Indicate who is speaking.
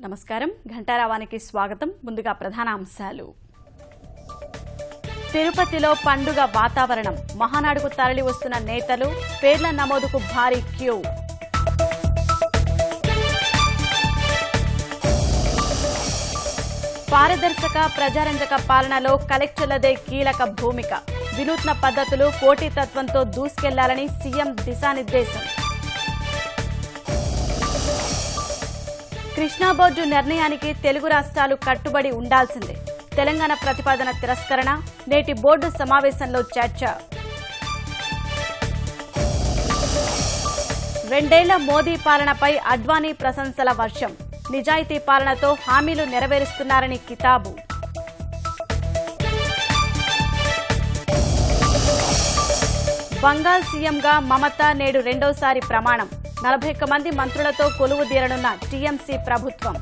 Speaker 1: నమస్కారం ఘంటారావానికి స్వాగతం. ముందుగా ప్రధాన అంశాలు. తిరుపతిలో పండుగ వాతావరణం. మహానాడుకు తరలి వస్తున్న నేతలు, పేర్ల నమోదుకు భారీ క్యూ. పారదర్శక ప్రజారంజక పాలనలో కలెక్టర్లదే కీలక భూమిక. వినూత్న పద్ధతులు, పోటీతత్వంతో దూసుకెళ్లాలని సీఎం దిశానిర్దేశం. కృష్ణా బోర్డు నిర్ణయానికి తెలుగు రాష్ట్రాలు కట్టుబడి ఉండాల్సిందే. తెలంగాణ ప్రతిపాదన తిరస్కరణ. నేటి బోర్డు సమావేశంలో చర్చ. 2 ఏళ్ల మోదీ పాలనపై అడ్వాణీ ప్రశంసల వర్షం. నిజాయితీ పాలనతో హామీలు నెరవేరుస్తున్నారని కితాబు. బంగాల్ సీఎంగా మమత నేడు రెండోసారి ప్రమాణం. 41 మంది మంత్రులతో కొలువుదీరనున్న టీఎంసీ ప్రభుత్వం.